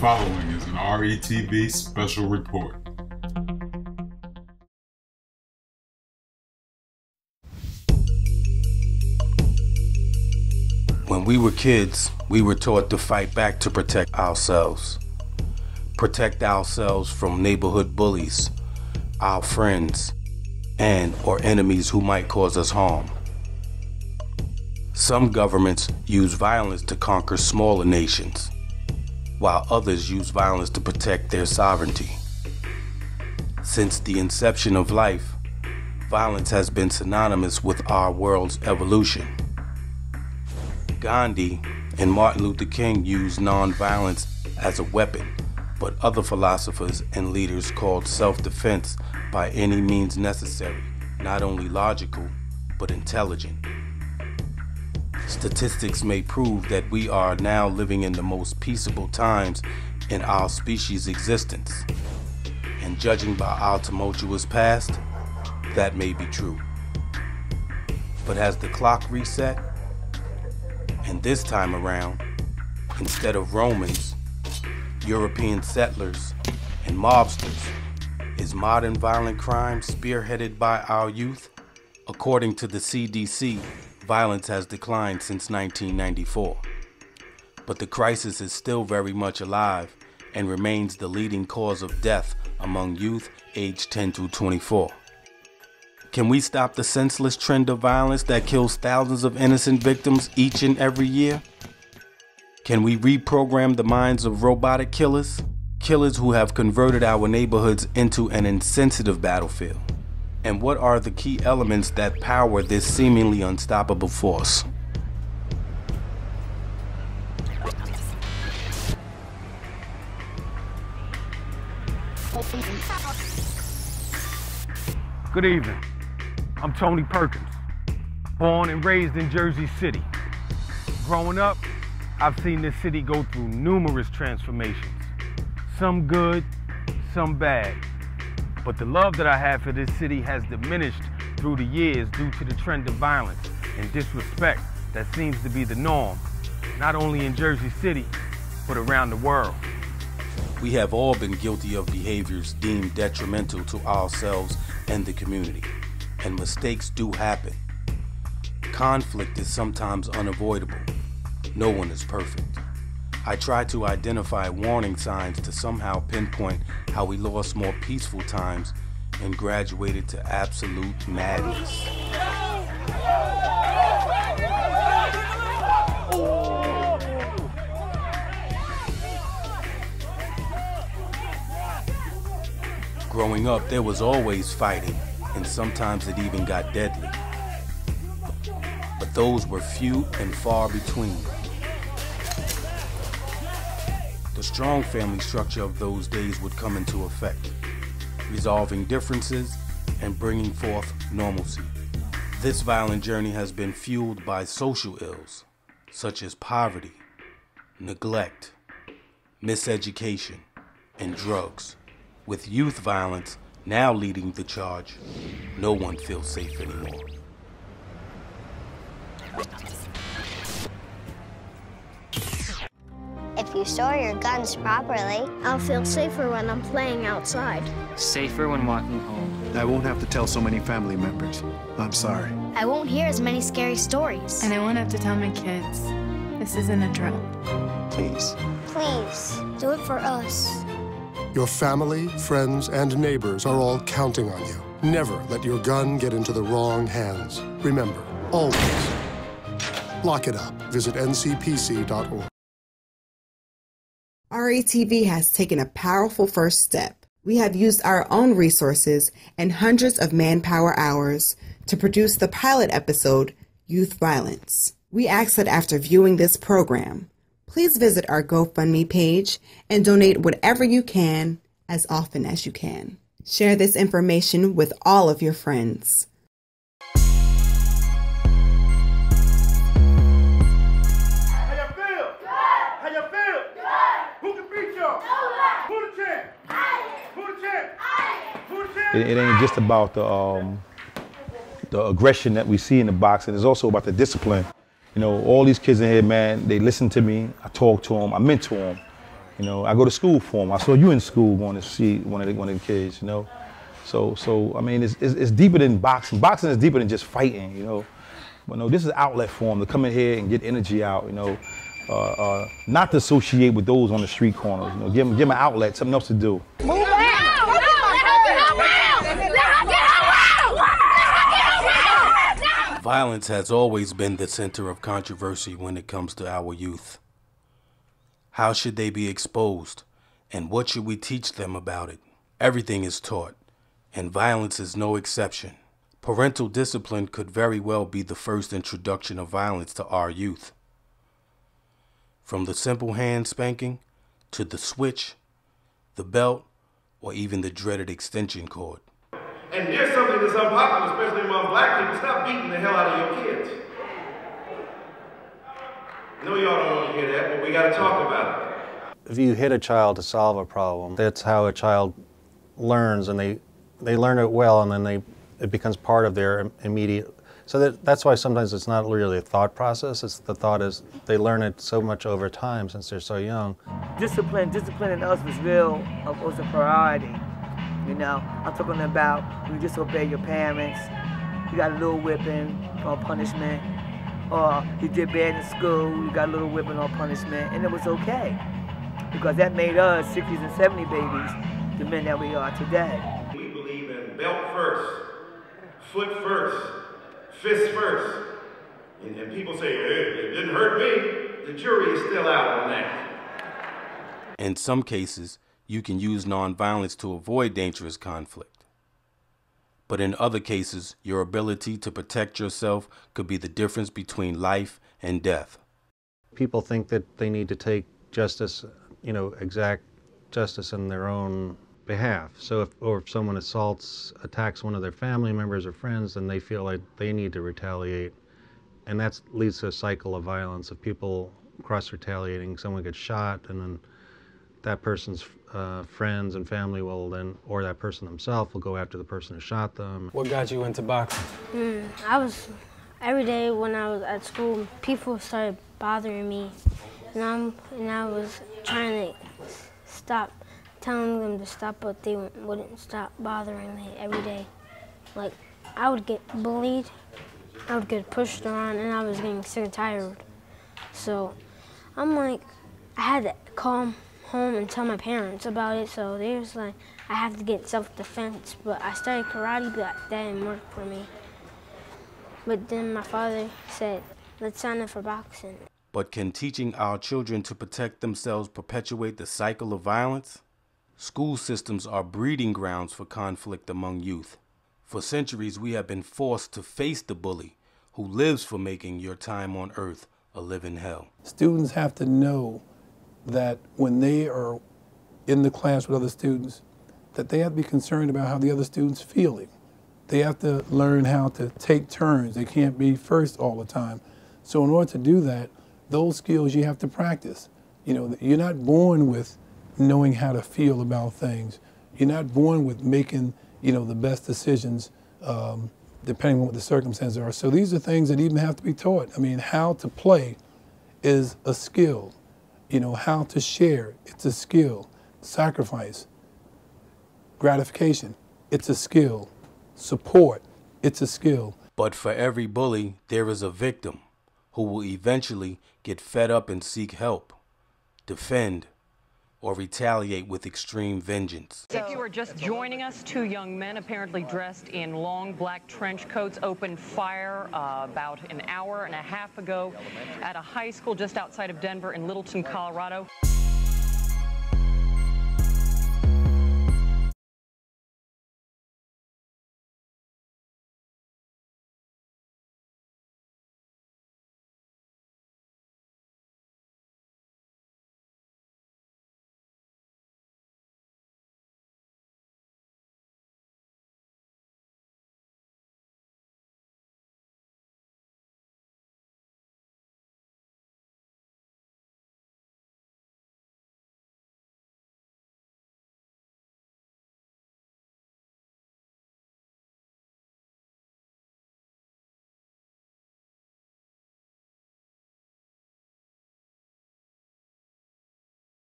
following is an RETV special report. When we were kids, we were taught to fight back to protect ourselves. Protect ourselves from neighborhood bullies, our friends, and/or enemies who might cause us harm. Some governments use violence to conquer smaller nations, while others use violence to protect their sovereignty. Since the inception of life, violence has been synonymous with our world's evolution. Gandhi and Martin Luther King used nonviolence as a weapon, but other philosophers and leaders called self-defense by any means necessary, not only logical, but intelligent. Statistics may prove that we are now living in the most peaceable times in our species' existence. And judging by our tumultuous past, that may be true. But has the clock reset? And this time around, instead of Romans, European settlers, and mobsters, is modern violent crime spearheaded by our youth? According to the CDC, violence has declined since 1994. But the crisis is still very much alive and remains the leading cause of death among youth aged 10 through 24. Can we stop the senseless trend of violence that kills thousands of innocent victims each and every year? Can we reprogram the minds of robotic killers? Killers who have converted our neighborhoods into an insensitive battlefield? And what are the key elements that power this seemingly unstoppable force? Good evening. I'm Tony Perkins, born and raised in Jersey City. Growing up, I've seen this city go through numerous transformations, some good, some bad. But the love that I have for this city has diminished through the years due to the trend of violence and disrespect that seems to be the norm, not only in Jersey City, but around the world. We have all been guilty of behaviors deemed detrimental to ourselves and the community, and mistakes do happen. Conflict is sometimes unavoidable. No one is perfect. I try to identify warning signs to somehow pinpoint how we lost more peaceful times and graduated to absolute madness. Growing up, there was always fighting, and sometimes it even got deadly. But those were few and far between. The strong family structure of those days would come into effect, resolving differences and bringing forth normalcy. This violent journey has been fueled by social ills, such as poverty, neglect, miseducation, and drugs. With youth violence now leading the charge, no one feels safe anymore. If you store your guns properly, I'll feel safer when I'm playing outside. Safer when walking home. I won't have to tell so many family members. I'm sorry. I won't hear as many scary stories. And I won't have to tell my kids. This isn't a drill. Please. please. Do it for us. Your family, friends, and neighbors are all counting on you. Never let your gun get into the wrong hands. Remember, always, lock it up. Visit ncpc.org. RETV has taken a powerful first step. We have used our own resources and hundreds of manpower hours to produce the pilot episode, Youth Violence. We ask that after viewing this program, please visit our GoFundMe page and donate whatever you can as often as you can. Share this information with all of your friends. It ain't just about the aggression that we see in the boxing. It's also about the discipline. You know, all these kids in here, man, they listen to me. I talk to them. I mentor them. You know, I go to school for them. I saw you in school going to see one of the kids, you know. So I mean, it's deeper than boxing. Boxing is deeper than just fighting, you know. But no, this is an outlet for them to come in here and get energy out, you know. Not to associate with those on the street corners, you know. Give them an outlet, something else to do. Move out! Violence has always been the center of controversy when it comes to our youth. How should they be exposed, and what should we teach them about it? Everything is taught, and violence is no exception. Parental discipline could very well be the first introduction of violence to our youth. From the simple hand spanking, to the switch, the belt, or even the dreaded extension cord. And here's something that's unpopular, especially among black people: stop beating the hell out of your kids. I know y'all don't want to hear that, but we got to talk about it. If you hit a child to solve a problem, that's how a child learns, and they learn it well, and then it becomes part of their immediate. So that's why sometimes it's not really a thought process. The thought is they learn it so much over time since they're so young. Discipline in us was a priority. You know, I'm talking about you disobey your parents, you got a little whipping or punishment, or you did bad in school, you got a little whipping or punishment, and it was okay. Because that made us 60s and 70s babies the men that we are today. We believe in belt first, foot first, fist first. And people say, hey, it didn't hurt me. The jury is still out on that. In some cases, you can use nonviolence to avoid dangerous conflict. But in other cases, your ability to protect yourself could be the difference between life and death. People think that they need to take justice, you know, exact justice in their own behalf. So if someone attacks one of their family members or friends, then they feel like they need to retaliate. And that leads to a cycle of violence of people cross-retaliating. Someone gets shot, and then that person's friends and family will then, or that person themselves will go after the person who shot them. What got you into boxing? Every day when I was at school, people started bothering me. And I was trying to stop, telling them to stop, but they wouldn't stop bothering me every day. Like, I would get bullied, I would get pushed around, and I was getting sick and tired. So I'm like, I had to call home and tell my parents about it, so they was like, I have to get self-defense. But I started karate, but that didn't work for me. But then my father said, let's sign up for boxing. But can teaching our children to protect themselves perpetuate the cycle of violence? School systems are breeding grounds for conflict among youth. For centuries, we have been forced to face the bully who lives for making your time on earth a living hell. Students have to know that when they are in the class with other students, that they have to be concerned about how the other student's feeling. They have to learn how to take turns. They can't be first all the time. So in order to do that, those skills you have to practice. You know, you're not born with knowing how to feel about things. You're not born with making, you know, the best decisions depending on what the circumstances are. So these are things that even have to be taught. I mean, how to play is a skill. You know, how to share, it's a skill. Sacrifice, gratification, it's a skill. Support, it's a skill. But for every bully, there is a victim who will eventually get fed up and seek help, defend, or retaliate with extreme vengeance. If you are just joining us, two young men apparently dressed in long black trench coats opened fire about an hour and a half ago at a high school just outside of Denver in Littleton, Colorado.